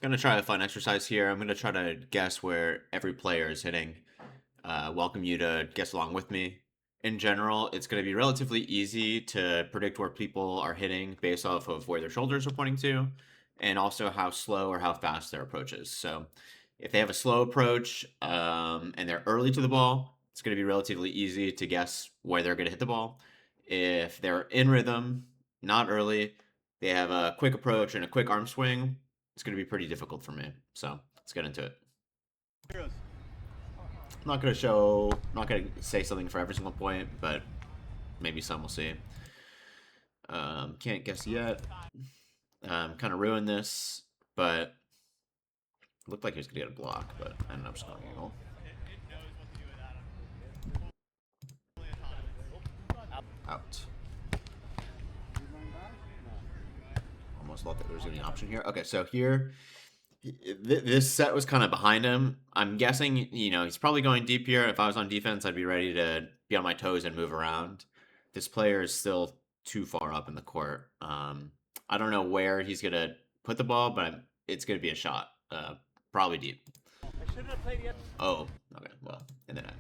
Gonna try a fun exercise here. I'm gonna try to guess where every player is hitting. Welcome you to guess along with me. In general, it's gonna be relatively easy to predict where people are hitting based off of where their shoulders are pointing to, and also how slow or how fast their approach is. So, if they have a slow approach and they're early to the ball, it's gonna be relatively easy to guess where they're gonna hit the ball. If they're in rhythm, not early, they have a quick approach and a quick arm swing, it's going to be pretty difficult for me. So let's get into it. I'm not going to say something for every single point, but maybe some we'll see. Can't guess yet. Kind of ruined this, but looked like he was going to get a block, but I ended up just going angle. Out. Almost thought that there was going to be an option here. Okay, so here, this set was kind of behind him. I'm guessing, he's probably going deep here. If I was on defense, I'd be ready to be on my toes and move around. This player is still too far up in the court. I don't know where he's going to put the ball, but it's going to be a shot. Probably deep. Oh, okay. Well, in the net.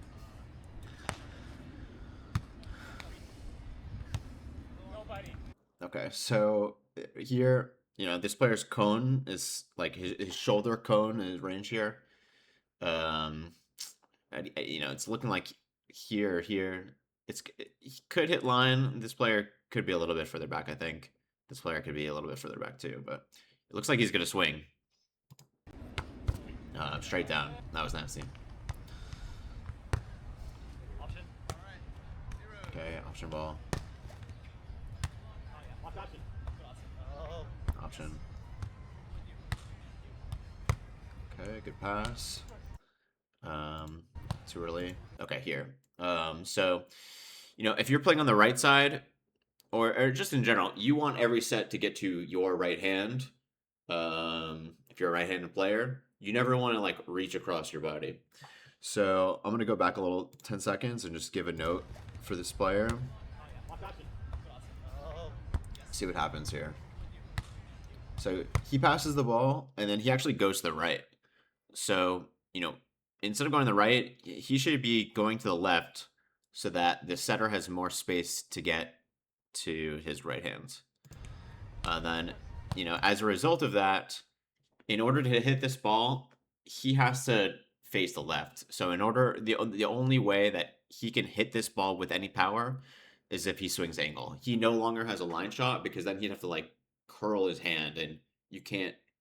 Okay, so here, this player's cone is like his shoulder cone is range here. Um, it's looking like here. He could hit line. This player could be a little bit further back, I think. This player could be a little bit further back too, but it looks like he's gonna swing. Straight down. That was nasty. Okay, option ball. Option. Okay, good pass. Too early. Okay, here. So, if you're playing on the right side, or just in general, you want every set to get to your right hand. If you're a right-handed player, you never want to like reach across your body. So I'm gonna go back a little 10 seconds and just give a note for this player. See what happens here. So he passes the ball and then he actually goes to the right. So, instead of going to the right, he should be going to the left so that the setter has more space to get to his right hands. Then, as a result of that, in order to hit this ball, he has to face the left. So the only way that he can hit this ball with any power is if he swings angle. He no longer has a line shot because then he'd have to like curl his hand, and you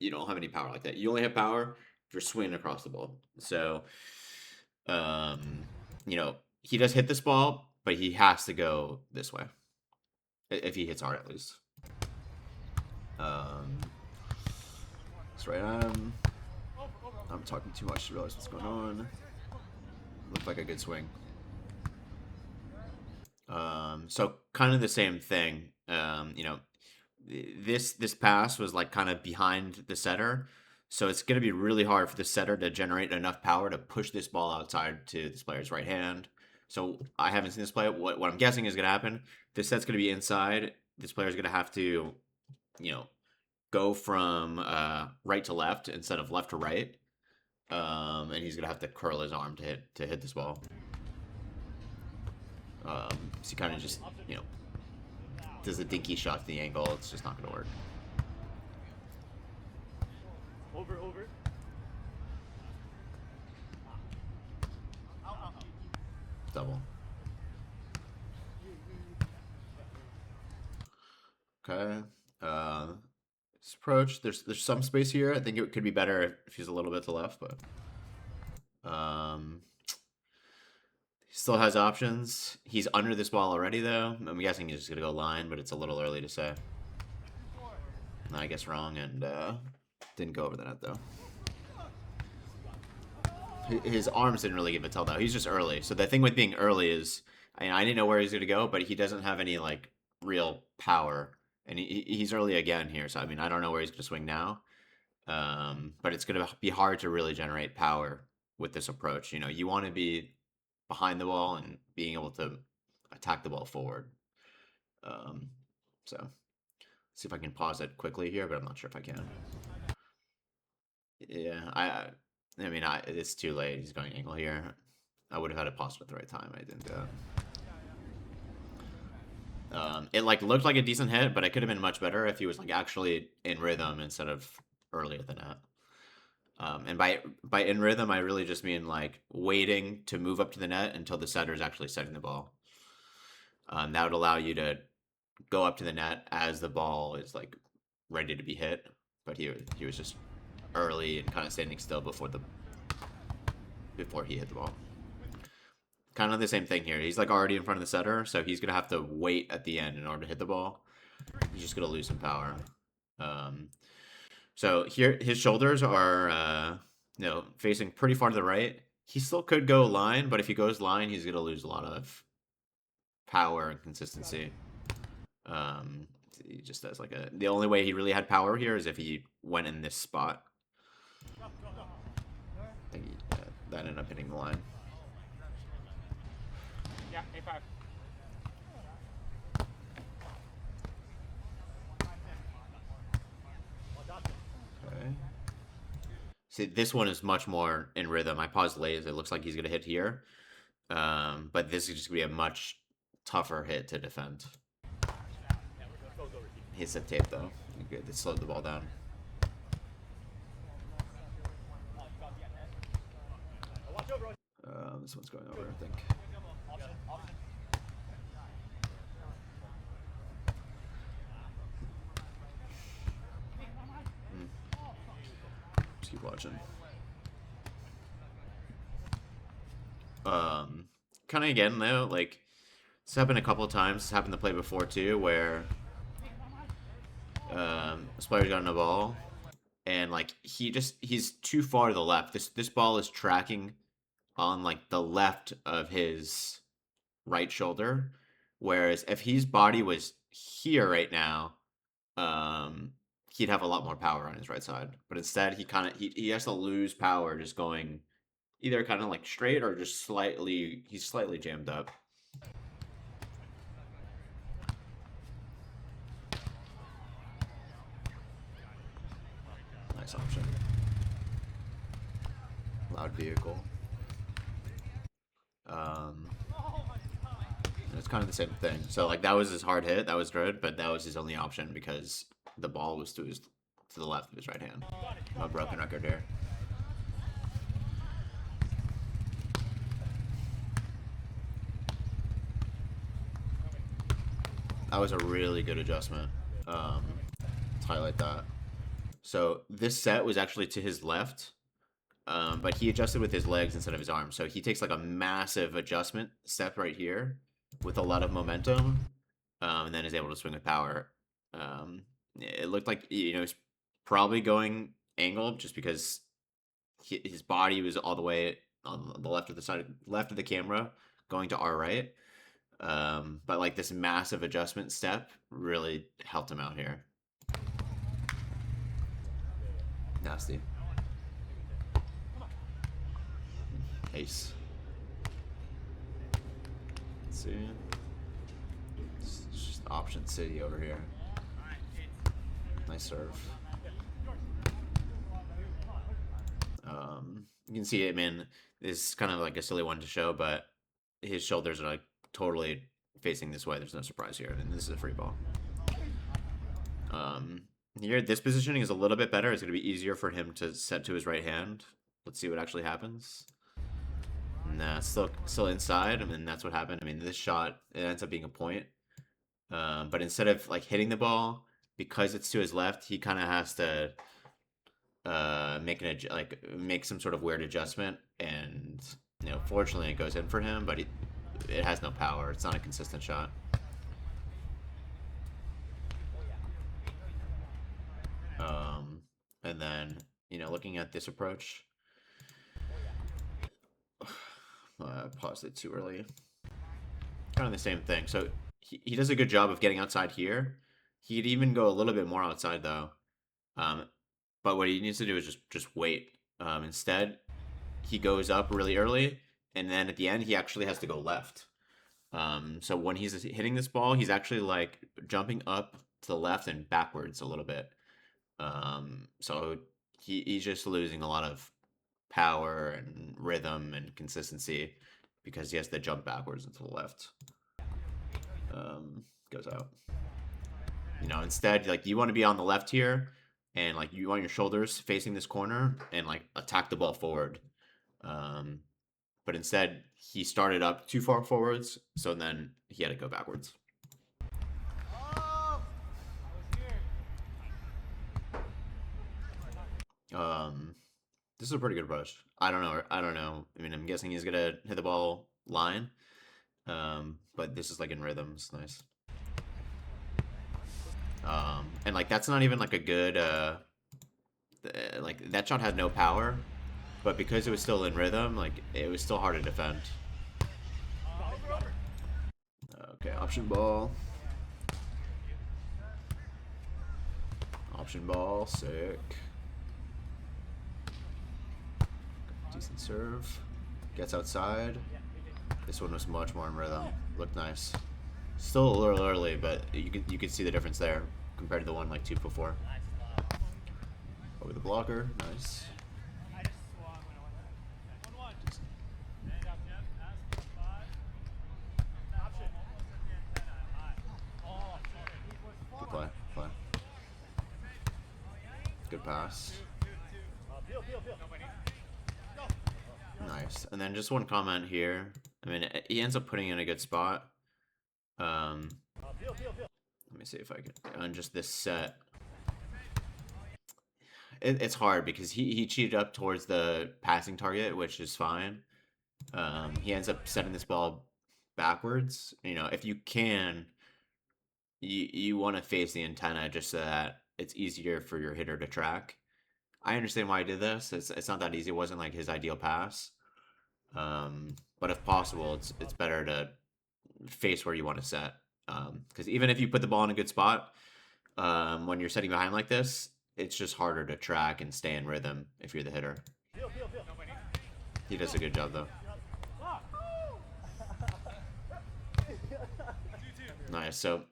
don't have any power like that. You only have power if you're swinging across the ball. So um he does hit this ball, but he has to go this way if he hits hard at least. Um it's right at him. I'm talking too much to realize what's going on. Looked like a good swing. So kind of the same thing. This pass was like kind of behind the setter, so it's going to be really hard for the setter to generate enough power to push this ball outside to this player's right hand. So I haven't seen this play. What I'm guessing is going to happen. This set's going to be inside. This player's going to have to, you know, go from right to left instead of left to right. And he's gonna have to curl his arm to hit this ball. So he kind of just does a dinky shot to the angle. It's just not gonna work. Double. Okay. His approach. There's some space here. I think it could be better if he's a little bit to the left, but he still has options. He's under this ball already, though. I'm guessing he's just gonna go line, but it's a little early to say. I guess wrong, and didn't go over the net though. His arms didn't really give a tell though. He's just early. So the thing with being early is, I didn't know where he's gonna go, but he doesn't have any like real power, and he's early again here. So I don't know where he's gonna swing now. But it's gonna be hard to really generate power with this approach. You want to be behind the ball and being able to attack the ball forward. So see if I can pause it quickly here, but I'm not sure if I can. Yeah, I mean, it's too late. He's going angle here. I would have had it paused at the right time. I didn't do that. It like looked like a decent hit, but it could have been much better if he was like actually in rhythm instead of early at the net. And by in rhythm, I really just mean like waiting to move up to the net until the setter is actually setting the ball. That would allow you to go up to the net as the ball is like ready to be hit. But he was just early and kind of standing still before he hit the ball. Kind of the same thing here. He's like already in front of the setter, so he's gonna have to wait at the end in order to hit the ball. He's just gonna lose some power. So here his shoulders are facing pretty far to the right. He still could go line, but if he goes line, he's gonna lose a lot of power and consistency. He just has like the only way he really had power here is if he went in this spot. I think that ended up hitting the line. Yeah, A5. Okay. See, this one is much more in rhythm. I paused late as it looks like he's gonna hit here. But this is just gonna be a much tougher hit to defend. Hits the tape though. Good. They slowed the ball down. This one's going over, I think. Just keep watching. Kind of again though, like it's happened a couple of times. It's happened to play before too, where this player's gotten a ball, and like he's too far to the left. This ball is tracking on like the left of his right shoulder, whereas if his body was here right now, he'd have a lot more power on his right side. But instead, he has to lose power just going either kind of like straight or just he's slightly jammed up. Nice option. Loud vehicle. It's kind of the same thing. So like that was his hard hit, that was good, but that was his only option because the ball was to the left of his right hand. A broken record here. That was a really good adjustment. Let's highlight that. So this set was actually to his left, but he adjusted with his legs instead of his arms. So he takes like a massive adjustment step right here with a lot of momentum, and then is able to swing with power. It looked like he's probably going angled just because his body was all the way on the left of the camera, going to our right. But like this massive adjustment step really helped him out here. Nasty. Ace. Let's see. It's just option city over here. Nice serve. You can see it, man. This is kind of like a silly one to show, but his shoulders are like totally facing this way. There's no surprise here, and this is a free ball. Here, this positioning is a little bit better. It's going to be easier for him to set to his right hand. Let's see what actually happens. Nah, still inside. I mean, that's what happened. I mean, this shot, it ends up being a point. But instead of like hitting the ball, because it's to his left, he kind of has to make some sort of weird adjustment, and fortunately it goes in for him, but it has no power. It's not a consistent shot. And then looking at this approach, I paused it too early. Kind of the same thing. So he does a good job of getting outside here. He'd even go a little bit more outside though. But what he needs to do is just wait. Instead, he goes up really early, and then at the end, he actually has to go left. So when he's hitting this ball, he's actually like jumping up to the left and backwards a little bit. So he's just losing a lot of power and rhythm and consistency because he has to jump backwards into the left. Goes out. You know, instead, like, you want to be on the left here, and like you want your shoulders facing this corner and like attack the ball forward. But instead, he started up too far forwards, so then he had to go backwards. This is a pretty good rush. I don't know. I don't know. I mean, I'm guessing he's gonna hit the ball line. But this is like in rhythm. It's nice. And like that's not even like a good like that shot had no power, but because it was still in rhythm, like it was still hard to defend. Okay, option ball. Option ball, sick. Decent serve. Gets outside. This one was much more in rhythm. Looked nice. Still a little early, but you could see the difference there compared to the one like two before. Over the blocker, nice. Good play. Good pass. Nice. And then just one comment here. I mean, he ends up putting in a good spot. Let me see if I can on just this set. It's hard because he cheated up towards the passing target, which is fine. He ends up setting this ball backwards. You know, if you can, you want to face the antenna just so that it's easier for your hitter to track. I understand why he did this. It's not that easy. It wasn't like his ideal pass. But if possible, it's better to face where you want to set. Because even if you put the ball in a good spot, when you're setting behind like this, it's just harder to track and stay in rhythm if you're the hitter. He does a good job though. Nice. So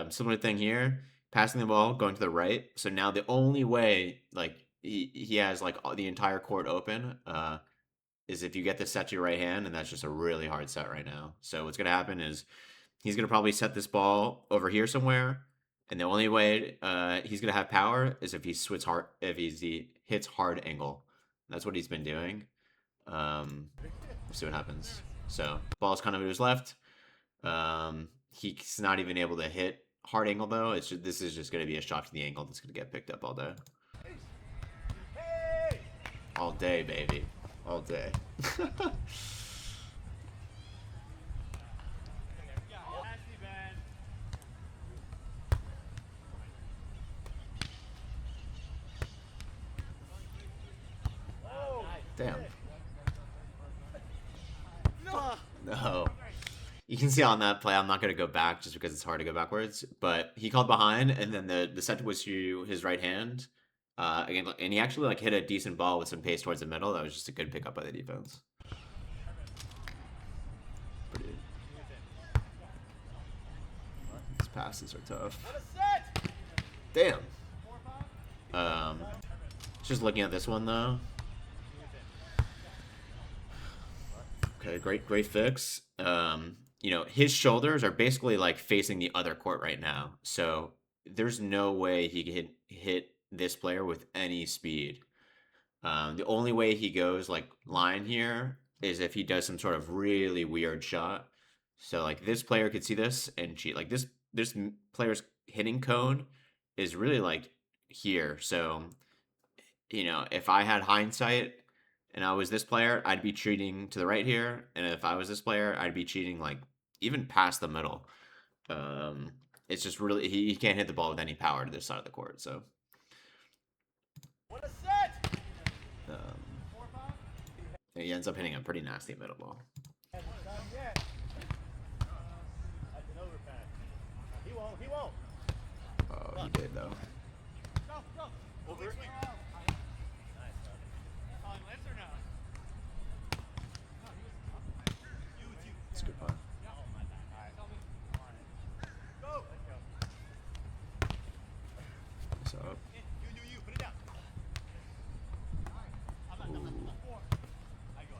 similar thing here, passing the ball, going to the right. So now the only way like he has like the entire court open is if you get this set to your right hand, and that's just a really hard set right now. So what's gonna happen is he's gonna probably set this ball over here somewhere, and the only way he's gonna have power is if he hits hard angle. That's what he's been doing. We'll see what happens. So ball's kind of to his left. He's not even able to hit hard angle though. This is just gonna be a shot to the angle that's gonna get picked up all day. All day, baby. All day. Damn. No. You can see on that play, I'm not going to go back just because it's hard to go backwards, but he called behind, and then the set was to his right hand. Again, and he actually like hit a decent ball with some pace towards the middle. That was just a good pickup by the defense. Pretty. These passes are tough. Damn. Just looking at this one though. Okay, great fix. You know, his shoulders are basically like facing the other court right now, so there's no way he can hit this player with any speed. The only way he goes like line here is if he does some sort of really weird shot. So like this player could see this and cheat. Like this player's hitting cone is really like here. So you know, if I had hindsight and I was this player, I'd be cheating to the right here, and if I was this player, I'd be cheating like even past the middle. It's just really he can't hit the ball with any power to this side of the court. So. He ends up hitting a pretty nasty middle ball. Oh, he did though. It's a good punt. What's up?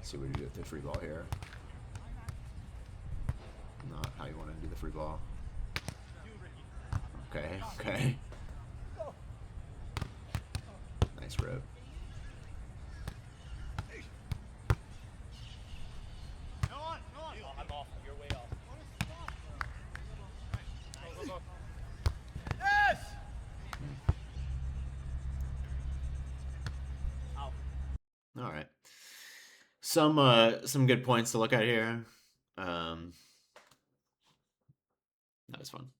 Let's see what you do with the free ball here. Not how you want to do the free ball. Okay, okay. Nice rip. I'm off. You're way off. All right. Some good points to look at here. That was fun.